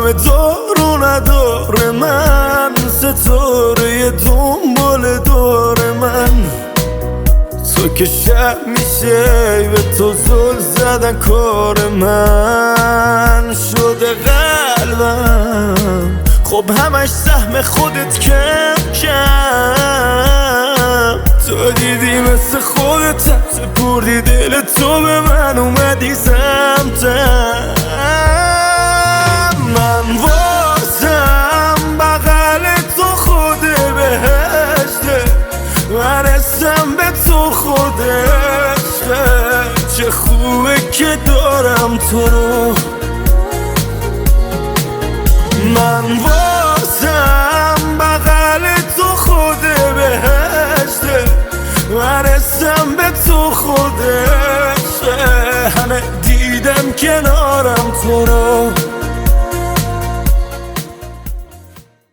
همه دارو نداره من، ستاره دنبال دور من. تو که شب میشه به تو زل زدن کار من شده قلبم. خب همش سهم خودت کم کم، تو دیدی مثل خودت سپردی دل تو به من، اومدی سمتم. من واسم بغل تو خود بهشته، من اسم به تو خود عشقه. چه خوبه که دارم تو رو. من واسم بغل تو خود بهشته، من اسم به تو خود عشقه. همه دیدم کنارم تو رو.